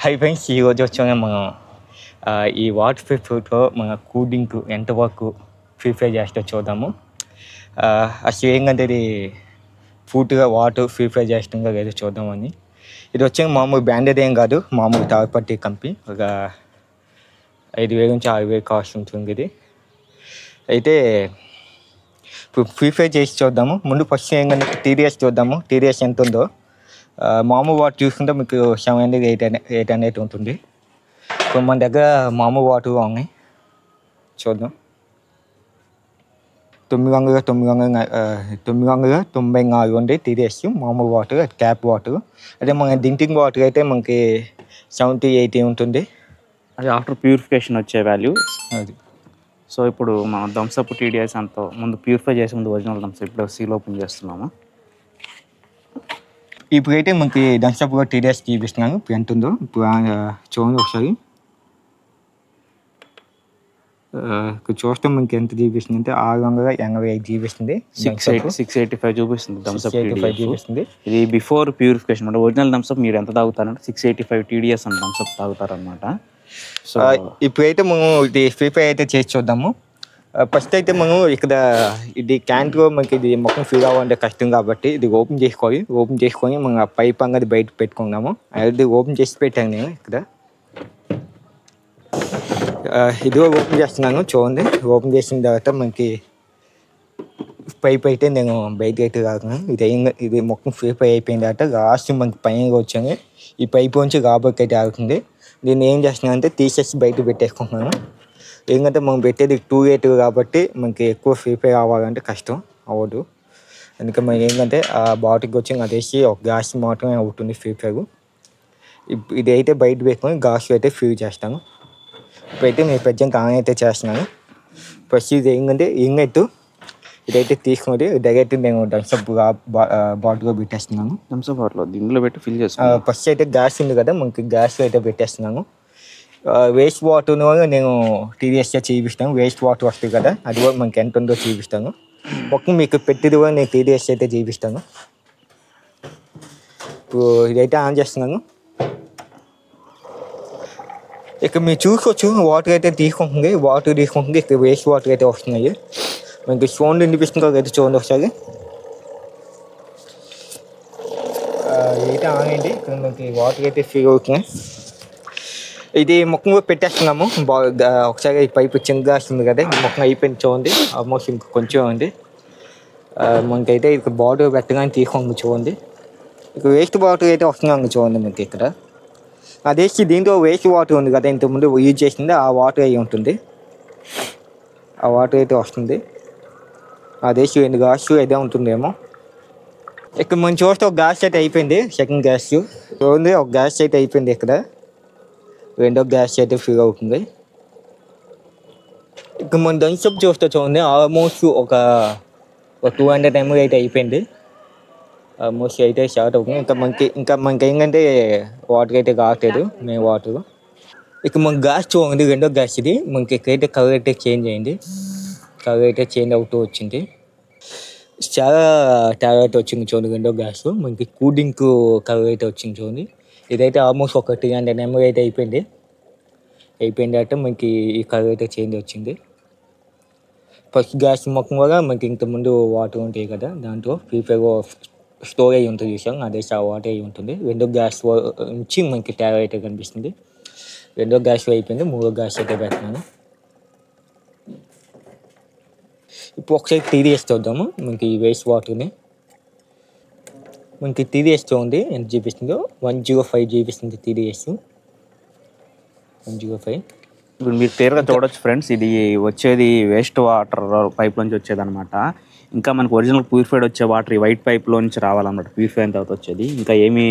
Hi friends, ఈరోజు వచ్చాక మనం ఈ వాటర్ ఫిల్టర్తో మన కూలింగ్ ఎంతవరకు ప్యూరిఫై చేస్తే చూద్దాము. అసలు ఏంటంటే ఇది పూర్తిగా వాటర్ ప్యూరిఫై చేస్తుందో లేదో చూద్దామని. ఇది వచ్చాక మామూలు బ్రాండెడ్ ఏం కాదు, మామూలు థర్డ్ పార్టీ కంపెనీ. ఒక 5,000 నుంచి 6,000 కాస్ట్ ఉంటుంది ఇది. అయితే ఇప్పుడు ప్యూరిఫై చేసి చూద్దాము. ముందు ఫస్ట్ ఏంటంటే టీడీఎస్ చూద్దాము, టీడీఎస్ ఎంత ఉందో. మామూలు వాటర్ చూసుకుంటే మీకు 700 800 ఉంటుంది. ఇప్పుడు మన దగ్గర మామూలు వాటర్ ఉన్నాయి, చూద్దాం. 994 ఉంది టీడీఎస్ మామూలు వాటర్, ట్యాప్ వాటర్. అదే మన డ్రింకింగ్ వాటర్ అయితే మనకి 70 80 ఉంటుంది. అది ఆఫ్టర్ ప్యూరిఫికేషన్ వచ్చే వాల్యూ అది. సో ఇప్పుడు మనం థమ్సప్ టీడీఎస్ అంతా ముందు ప్యూరిఫై చేసే ముందు ఒరిజినల్ థమ్సప్ ఇప్పుడు సీల్ ఓపెన్ చేస్తున్నాము. ఇప్పుడైతే మనకి థమ్సప్ టీడీఎస్ చూపిస్తున్నాను. ఇప్పుడు ఎంత ఉందో ఇప్పుడు చూడండి ఒకసారి. ఇక్కడ చూస్తే మనకి ఎంత చూపిస్తుంది అంటే 685 చూపిస్తుంది. 685 చూపిస్తుంది థమ్సప్ చూపిస్తుంది. ఇది బిఫోర్ ప్యూరిఫికేషన్ అంటే ఒరిజినల్ థమ్సప్ మీరు ఎంత తాగుతారంటే 685 టీడీఎస్ అని థమ్సప్ తాగుతారనమాట. సో ఇప్పుడైతే మనం ఇది ప్యూరిఫై అయితే చేసి చూద్దాము. ఫస్ట్ అయితే మనం ఇక్కడ ఇది క్యాంట్లో మనకి ఇది మొత్తం ఫీల్ అవ్వాలంటే కష్టం కాబట్టి ఇది ఓపెన్ చేసుకొని మనం ఆ పైప్ అనేది బయట పెట్టుకున్నాము. అది ఓపెన్ చేసి పెట్టాను నేను ఇక్కడ. ఇది ఓపెన్ చేస్తున్నాను చూడండి. ఓపెన్ చేసిన తర్వాత మనకి పైప్ అయితే నేను బయటకి అయితే రాకున్నాను. ఇది మొత్తం ప్యూరిఫై అయిపోయిన తర్వాత లాస్ట్ మనకి పైన వచ్చాను. ఈ పైప్ నుంచి లోపలికి అయితే ఆగుతుంది. దీన్ని ఏం చేస్తున్నాను అంటే తీసేసి బయట పెట్టేసుకుంటున్నాను. ఎందుకంటే మనం పెట్టేది 2 కాబట్టి మనకి ఎక్కువ ప్యూరిఫై అవ్వాలంటే కష్టం అవ్వదు. అందుకే మనం ఏంటంటే ఆ బాటిల్కి వచ్చి అదేసి ఒక గ్లాస్ మాత్రమే అవుతుంది ప్యూరిఫై. ఇది అయితే బయట పెట్టుకొని గ్లాస్ అయితే ఫిల్ చేస్తాను. ఇప్పుడైతే నేను ప్రజెంట్ ఆన్ అయితే చేస్తున్నాను. ఫస్ట్ ఇది ఏంటంటే ఇంగెట్టు ఇదైతే తీసుకుని డైరెక్ట్ నేను థమ్సప్ బాటిల్లో పెట్టేస్తున్నాను. థమ్సప్ బాటిల్ దీనిలో పెట్టి ఫిల్ చేస్తాను. ఫస్ట్ అయితే గ్యాస్ ఉంది కదా, మనకి గ్యాస్లో అయితే పెట్టేస్తున్నాను. వేస్ట్ వాటర్ వల్ల నేను టీడీఎస్గా చూపిస్తాను. వేస్ట్ వాటర్ వస్తుంది కదా, అది కూడా మనకి ఎంత ఉందో చూపిస్తాను. ఒక్క మీకు పెట్టేది కూడా నేను టీడీఎస్ అయితే చూపిస్తాను. ఇప్పుడు ఇదైతే ఆన్ చేస్తున్నాను. ఇక్కడ మీరు చూసుకోవచ్చు వాటర్ అయితే తీసుకుంటుంది. ఇక్కడ వేస్ట్ వాటర్ అయితే వస్తున్నాయి. మనకి సౌండ్ వినిపిస్తుందో అయితే చూడండి ఒకసారి. ఇదైతే ఆన్ అయింది. ఇక్కడ మనకి వాటర్ అయితే ఫిల్ అవుతున్నాయి. ఇది మొక్కగా పెట్టేస్తున్నాము. ఒకసారి ఈ పైపు చిన్న గ్లాస్ ఉంది కదా, మొక్క అయిపోయింది చూడండి. ఆల్మోస్ట్ ఇంక కొంచెం ఉంది. మనకైతే ఇక్కడ బాటిల్ పెట్టగానే తీసుకుంది చూడండి. ఇక్కడ వేస్ట్ వాటర్ అయితే వస్తున్నాం చూడండి మనకి ఇక్కడ. అదేసి దీంట్లో వేస్ట్ వాటర్ ఉంది కదా, ఇంతకుముందు యూజ్ చేసింది ఆ వాటర్ అయి ఉంటుంది. ఆ వాటర్ అయితే వస్తుంది. అదేసి 2 గ్లాస్ అయితే ఉంటుందేమో. ఇక్కడ మనం చూస్తే ఒక గ్యాస్ అయితే అయిపోయింది. సెకండ్ గ్యాస్ చూడండి, ఒక గ్యాస్ అయితే అయిపోయింది. ఇక్కడ రెండో గ్యాస్ అయితే ఫిల్ అవుతుంది. ఇక్కడ మనం థమ్సప్ చూస్తే చూడండి ఆల్మోస్ట్ ఒక 200 ml అయితే అయిపోయింది. ఆల్మోస్ట్ అయితే స్టార్ట్ అవుతుంది. ఇంకా మనకి ఏంటంటే వాటర్ అయితే కావట్లేదు, మేము వాటర్. ఇక మన గ్యాస్ చూడండి, రెండో గ్యాస్ ఇది. మనకి ఇక్కడైతే కలర్ అయితే చేంజ్ అయింది. కలర్ అయితే చేంజ్ అవుతూ వచ్చింది. చాలా తేడా అయితే వచ్చింది చూడండి. రెండో గ్యాస్ మనకి కూలింగ్ కలర్ అయితే వచ్చింది చూడండి. ఇదైతే ఆల్మోస్ట్ ఒక 300 ml అయితే అయిపోయింది అంటే మనకి ఈ కలర్ అయితే చేంజ్ వచ్చింది. ఫస్ట్ గ్యాస్ మొక్కం వల్ల మనకి ఇంతకుముందు వాటర్ ఉంటాయి కదా, దాంట్లో ప్యూరిఫై స్టోర్ అయ్యి ఉంటుంది చూసాం, అదే వాటర్ అయ్యి ఉంటుంది. రెండో గ్యాస్ నుంచి మనకి తేడా అయితే కనిపిస్తుంది. రెండో గ్యాస్ అయిపోయింది, మూడో గ్యాస్ అయితే పెడుతున్నాను. ఇప్పుడు ఒకసారి టీడీఎస్ చూద్దాము. మనకి వేస్ట్ వాటర్ని మనకి టీడీఎస్ చూడండి ఎంత చూపిస్తుందో. 105 చూపిస్తుంది టీడీఎస్. 105. ఇప్పుడు మీరు క్లియర్గా చూడొచ్చు ఫ్రెండ్స్, ఇది వచ్చేది వేస్ట్ వాటర్ పైప్ నుంచి వచ్చేది అనమాట. ఇంకా మనకు ఒరిజినల్ ప్యూరిఫైడ్ వచ్చే వాటర్ ఈ వైట్ పైప్లో నుంచి రావాలన్నమాట. ప్యూరిఫై అయిన తర్వాత వచ్చేది ఇంకా ఏమీ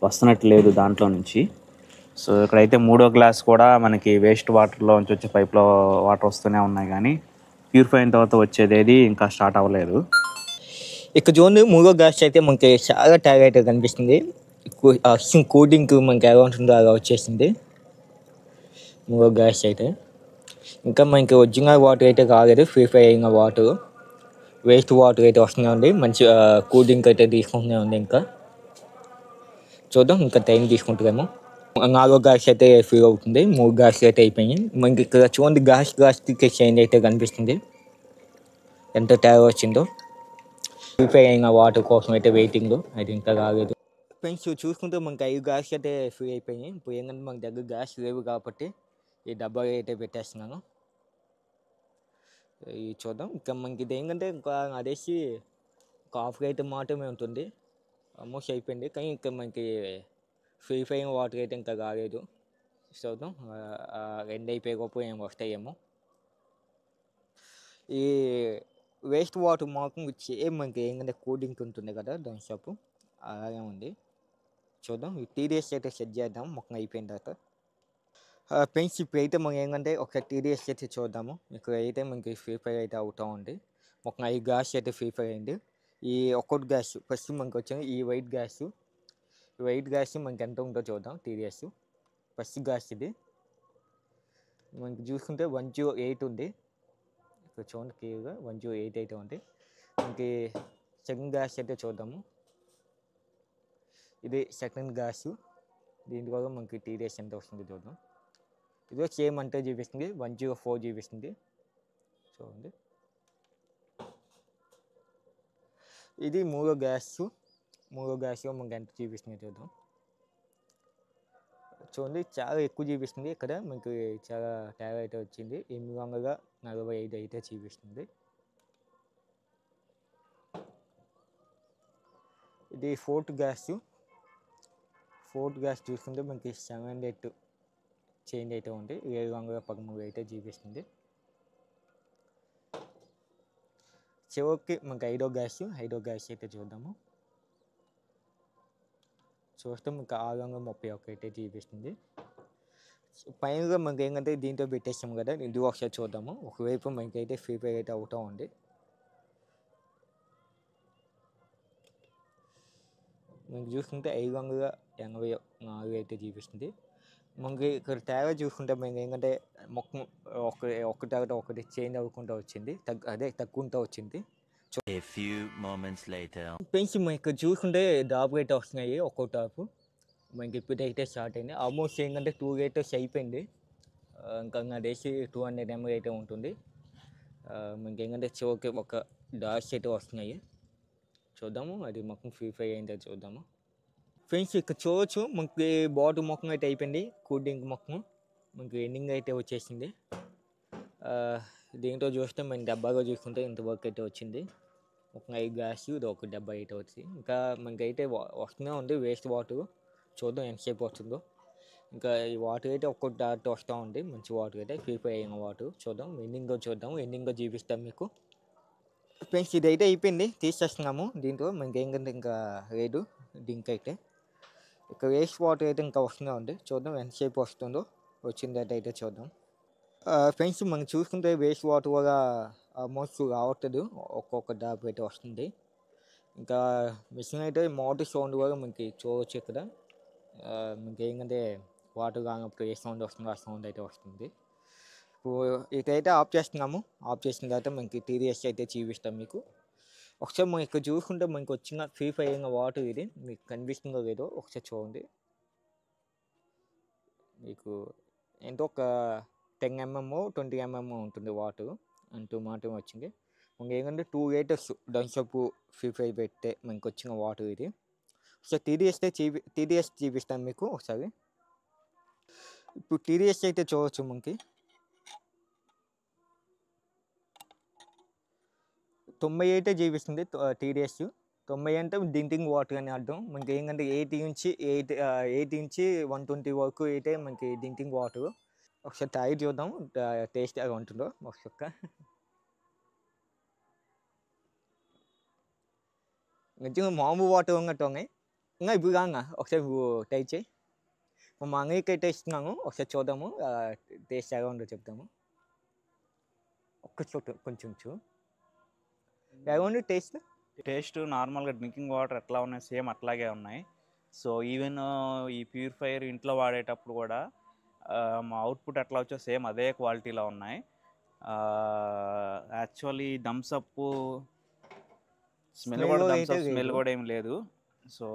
వస్తున్నట్టు లేదు దాంట్లో నుంచి. సో ఇక్కడైతే మూడో గ్లాస్ కూడా మనకి వేస్ట్ వాటర్లో నుంచి వచ్చే పైప్లో వాటర్ వస్తూనే ఉన్నాయి, కానీ ప్యూరిఫై అయిన తర్వాత వచ్చేది ఇంకా స్టార్ట్ అవ్వలేదు. ఇక్కడ చూడండి మూడో గ్యాస్ అయితే మనకి చాలా ట్యాగ్ అయితే కనిపిస్తుంది. కూలింగ్ మనకి ఎలా ఉంటుందో అలా వచ్చేసింది మూడో గ్యాస్ అయితే. ఇంకా మనకి ఒరిజినల్ వాటర్ అయితే కాలేదు, ప్యూరిఫై అయిన వాటర్. వేస్ట్ వాటర్ అయితే వస్తూనే ఉంది. మంచి కూలింగ్ అయితే తీసుకుంటూనే ఉంది. ఇంకా చూద్దాం, ఇంకా టైం తీసుకుంటుందేమో. నాలుగో గ్యాస్ అయితే ఫిల్ అవుతుంది. 3 గ్యాస్లు అయితే అయిపోయినాయి. మనకి ఇక్కడ చూడండి గ్యాస్‌కి చేంజ్ అయితే కనిపిస్తుంది. ఎంత తేడా వచ్చిందో. ప్రిపేర్ అయిన వాటర్ కోసం అయితే వెయిటింగ్. అది ఇంకా రాలేదు. ఫ్రెండ్స్ చూసుకుంటే మనకి 5 గ్యాస్ అయితే ఫ్రీ అయిపోయినాయి. ఇప్పుడు ఏంటంటే మన దగ్గర గ్యాస్ లేవు కాబట్టి ఈ డబ్బా అయితే పెట్టేస్తున్నాను. ఇది చూద్దాం. ఇంకా మనకి ఇది ఏంటంటే ఇంకా అదేసి ఒక హాఫ్ అయితే మాత్రమే ఉంటుంది. ఆల్మోస్ట్ అయిపోయింది. కానీ ఇంకా మనకి ఫ్రీ అయిన వాటర్ అయితే ఇంకా రాలేదు. చూద్దాం. 2 అయిపోయేలోపు ఏం వస్తాయేమో. ఈ వేస్ట్ వాటర్ మాత్రం సేమ్ మనకి ఏంటంటే కూల్ డ్రింక్ ఉంటుంది కదా దాని షాపు అలాగే ఉంది. చూద్దాం. ఈ టీడీఎస్ అయితే సెట్ చేద్దాం మొత్తం అయిపోయిన తర్వాత. ఫ్రెండ్స్ ఇప్పుడైతే మనం ఏంటంటే ఒక టీడీఎస్ అయితే చూద్దాము. ఇక్కడ అయితే మనకి ఫ్రీ ఫైర్ అయితే అవుతూ ఉంది. మొత్తం 5 గ్యాస్ అయితే ఫ్రీ ఫైర్ అయింది. ఈ ఒక్కొక్క గ్యాస్ ఫస్ట్ మనకి వచ్చింది ఈ వైట్ గ్యాస్. ఈ వైట్ గ్యాస్ మనకి ఎంత ఉందో చూద్దాం. టీడీఎస్ ఫస్ట్ గ్యాస్ ఇది మనకి చూసుకుంటే 108 ఉంది. ఇక్కడ చూడండి క్లియర్గా 108 అయితే ఉంది. మనకి సెకండ్ గ్యాస్ అయితే చూద్దాము. ఇది సెకండ్ గ్యాస్. దీని ద్వారా మనకి టీడీఎస్ ఎంత వస్తుంది చూద్దాం. ఇదో సేమ్ అంటే చూపిస్తుంది 104 చూపిస్తుంది. చూడండి. ఇది మూడో గ్యాస్ మనకి ఎంత చూపిస్తుంది చూద్దాం. చూడండి చాలా ఎక్కువ చూపిస్తుంది. ఇక్కడ మనకి చాలా తేడా అయితే వచ్చింది. 845 అయితే చూపిస్తుంది. ఇది ఫోర్త్ గ్యాస్ చూసుకుంటే మనకి 708 చేంజ్ అయితే ఉంది. 713 అయితే చూపిస్తుంది. చివరికి మనకి ఐదో గ్యాస్ అయితే చూద్దాము. చూస్తే మనకి 631 అయితే చూపిస్తుంది. పైనగా మనకి ఏంటంటే దీంతో పెట్టేస్తాము కదా. ఇది ఒకసారి చూద్దాము. ఒకవైపు మనకి అయితే ఫ్రీ ఫైర్ అయితే అవుతూ ఉంది. మనకి చూసుకుంటే 584 అయితే చూపిస్తుంది. మనకి ఇక్కడ తేడా చూసుకుంటే మనకి ఏంటంటే మొత్తం ఒక తర్వాత ఒకటి చేంజ్ అవ్వకుండా వచ్చింది. తగ్గుకుంటూ వచ్చింది. ఫ్రెండ్స్ మనం ఇక్కడ చూసుకుంటే టాప్ అయితే వస్తున్నాయి. ఒక్కో టాప్ మనకి ఇప్పుడైతే స్టార్ట్ అయింది. ఆల్మోస్ట్ ఏంటంటే 2 రేటర్స్ అయిపోయింది. ఇంకా అదేసి 200 ml అయితే ఉంటుంది. మనకి ఏంటంటే చివరికి ఒక డాట్స్ అయితే వస్తున్నాయి. చూద్దాము అది మొత్తం ఫ్రీ ఫైర్ అయిందో చూద్దాము. ఫ్రెండ్స్ ఇక్కడ చూడవచ్చు మనకి బాటిల్ మొత్తం అయితే అయిపోయింది. కూల్ డ్రింక్ మొత్తం మనకి ఎండింగ్ అయితే వచ్చేసింది. దీంతో చూస్తే మనం డబ్బాగా చూసుకుంటే ఇంతవరకు అయితే వచ్చింది. ఒక 5 గ్యాస్ ఇది ఒక డబ్బా అయితే వచ్చింది. ఇంకా మనకైతే వస్తూనే ఉంది వేస్ట్ వాటర్. చూద్దాం ఎంతసేపు వస్తుందో. ఇంకా ఈ వాటర్ అయితే ఒక్కొక్క డాట్ వస్తూ ఉంది. మంచి వాటర్ అయితే ఫ్రీ ఫైర్ అయిన వాటర్. చూద్దాం ఎండింగ్గా చూపిస్తాం మీకు. ఫ్రెండ్స్ ఇదైతే అయిపోయింది. తీసేస్తున్నాము. దీంట్లో మనకి ఏంటంటే ఇంకా లేదు దీనికైతే. ఇక్కడ వేస్ట్ వాటర్ అయితే ఇంకా వస్తూనే ఉంది. చూద్దాం ఎంతసేపు వస్తుందో. వచ్చిందైతే అయితే చూద్దాం. ఫ్రెండ్స్ మనం చూసుకుంటే వేస్ట్ వాటర్ కూడా ఆల్మోస్ట్ రావట్లేదు. ఒక్కొక్క డాబ్ అయితే వస్తుంది. ఇంకా మిషన్ అయితే మోటార్ సౌండ్ కూడా మనకి చూడవచ్చు ఇక్కడ. మనకి ఏంటంటే వాటర్ కానప్పుడు ఏ సౌండ్ వస్తుందో ఆ సౌండ్ అయితే వస్తుంది. ఇప్పుడు ఇదైతే ఆఫ్ చేస్తున్నాము. ఆఫ్ చేసిన తర్వాత మనకి టీడీఎస్ అయితే చూపిస్తాం మీకు. ఒకసారి మనం ఇక్కడ చూసుకుంటే మనకి వచ్చిన ఫ్రీ ఫైర్ అయిన వాటర్ ఇది మీకు కనిపిస్తుందో లేదో ఒకసారి చూడండి. మీకు ఎంతో ఒక 10 mm 20 mm ఉంటుంది వాటర్. అంటూ మాత్రమే వచ్చింది. మనకి ఏంటంటే 2 లీటర్స్ థమ్సప్ ఫ్రీ ఫైర్ పెడితే మనకి వచ్చిన వాటర్ ఇది. ఒకసారి టీడీఎస్ చూపిస్తాను మీకు ఒకసారి. ఇప్పుడు టీడీఎస్ అయితే చూడవచ్చు మనకి 90 అయితే చూపిస్తుంది టీడీఎస్. 90 అంటే డ్రింకింగ్ వాటర్ అని అర్థం. మనకి ఏంటంటే 80 నుంచి 120 వరకు అయితే మనకి డ్రింకింగ్ వాటర్. ఒకసారి తాగి చూద్దాం టేస్ట్ ఎలా ఉంటుందో ఒకసారి. నిజంగా మామూలు వాటర్ ఉన్నట్టు ఉన్నాయి. ఇంకా ఇప్పుడు కాగా ఒకసారి ట్రై చేయి. మా అంగడికి అయితే ఇస్తున్నాము. ఒకసారి చూద్దాము టేస్ట్ ఎలా ఉందో చెప్తాము. కొంచెం ఎలా ఉంది టేస్ట్ నార్మల్గా డ్రింకింగ్ వాటర్ ఎట్లా ఉన్నాయి సేమ్ అట్లాగే ఉన్నాయి. సో ఈవెన్ ఈ ప్యూరిఫైయర్ ఇంట్లో వాడేటప్పుడు కూడా మా అవుట్పుట్ ఎట్లా వచ్చో సేమ్ అదే క్వాలిటీలో ఉన్నాయి. యాక్చువల్లీ థమ్సప్ స్మెల్ కూడా ఏం లేదు. సో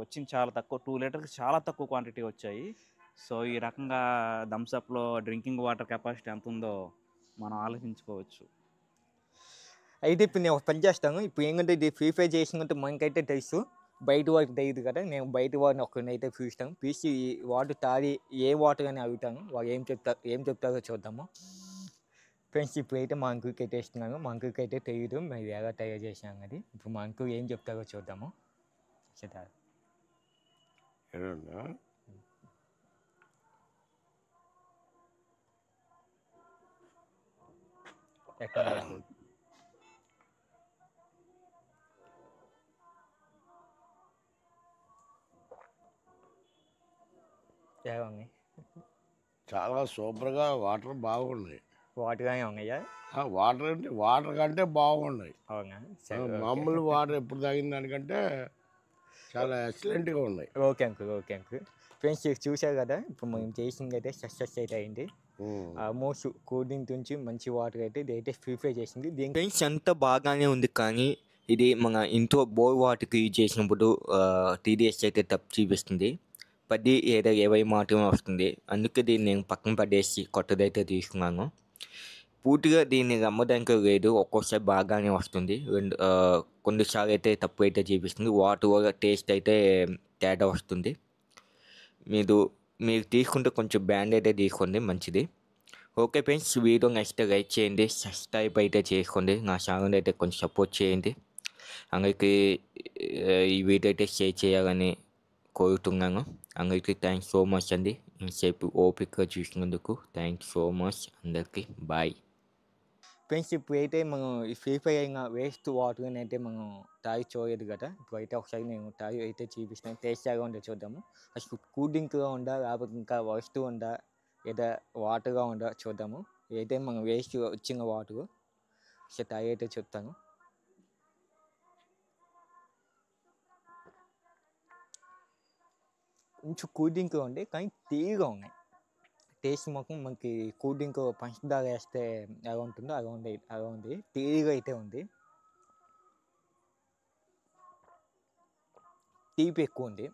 వచ్చింది చాలా తక్కువ, 2 లీటర్కి చాలా తక్కువ క్వాంటిటీ వచ్చాయి. సో ఈ రకంగా థమ్స్అప్లో డ్రింకింగ్ వాటర్ కెపాసిటీ ఎంత ఉందో మనం ఆలోచించుకోవచ్చు. అయితే ఇప్పుడు నేను ఒక పని చేస్తాను. ఇప్పుడు ఏంటంటే ఇది ప్రిఫర్ చేసినట్టు మనకైతే తెలుసు, బయట వారికి తెలియదు కదా. నేను బయట వారిని ఒక్కరినైతే పిలుస్తాను. పిలిచి ఈ వాటర్ తాగి ఏ వాటర్ అని అడుగుతాను. వాళ్ళు ఏం చెప్తారో చూద్దాము. ఫ్రెండ్స్ ఇప్పుడైతే మా అంకుల్కి అయితే ఇస్తున్నాను. మా అంకుల్కి అయితే తెలియదు మేము ఎలా తయారు చేసాం అది. ఇప్పుడు మా అంకుల్ ఏం చెప్తారో చూద్దాము. చెప్తారు. ఏమన్నా ఎక్కడ ఎలా ఉన్నాయి? చాలా సూపర్గా వాటర్ బాగున్నాయి. వాటర్గానే ఉన్నాయా? వాటర్ అంటే వాటర్ కంటే బాగున్నాయి. అవునా? సరే, మామూలు వాటర్ ఎప్పుడు తాగిన దానికంటే చాలా ఎక్సలెంట్గా ఉన్నాయి. Okay uncle, okay uncle. Friends చూసారు కదా, ఇప్పుడు మనం చేసింది అయితే సక్సెస్ అయితే అయింది. ఆల్మోస్ట్ కూల్ డ్రింక్ నుంచి మంచి వాటర్ అయితే ఇదైతే ప్రిఫర్ చేసింది. దీని ఫ్రెండ్స్ అంతా బాగానే ఉంది, కానీ ఇది మన ఇంట్లో బోర్ వాటర్కి యూజ్ చేసినప్పుడు టీడీఎస్ అయితే తప్పు చూపిస్తుంది. 10 లేదా 20 మాత్రమే వస్తుంది. అందుకే దీన్ని నేను పక్కన పడేసి కొత్తదైతే తీసుకున్నాను. పూర్తిగా దీన్ని నమ్మడానికి లేదు, ఒక్కోసారి బాగానే వస్తుంది, కొన్నిసార్లు అయితే తప్పు అయితే చూపిస్తుంది. వాటర్ వల్ల టేస్ట్ అయితే తేడా వస్తుంది. మీరు తీసుకుంటే కొంచెం బ్రాండ్ అయితే తీసుకోండి, మంచిది. Okay friends, video next like చేయండి, సబ్స్క్రైబ్ అయితే చేసుకోండి, నా ఛానల్ అయితే కొంచెం సపోర్ట్ చేయండి. అందరికీ ఈ వీడియో అయితే షేర్ చేయాలని కోరుతున్నాను. అందరికీ థ్యాంక్స్ సో మచ్ అండి. ఇంతసేపు ఓపికగా చూసినందుకు థ్యాంక్స్ సో మచ్. అందరికీ బాయ్. ఫ్రెండ్స్ ఇప్పుడైతే మనం ఈ ఫ్రీ ఫైర్ అయిన వేస్ట్ వాటర్ అయితే మనం తాగి చూడలేదు కదా. ఇప్పుడైతే ఒకసారి నేను తాగి అయితే చూపిస్తాను, టేస్ట్ ఎలా ఉందో చూద్దాము. అసలు కూల్ డ్రింక్గా ఉందా, లేకపోతే ఇంకా వస్తూ ఉందా, లేదా వాటర్గా ఉందా చూద్దాము. ఇదైతే మనం వేస్ట్ వచ్చిన వాటర్ ఒకసారి తాగి అయితే చెప్తాను. కొంచెం కూల్ డ్రింక్గా ఉంది, కానీ తీగా ఉన్నాయి. టేస్ట్ మొత్తం మనకి కూల్ డ్రింక్ పంచదార వేస్తే ఎలా ఉంటుందో అలా ఉంది. తీగా అయితే ఉంది, తీపి ఎక్కువ ఉంది.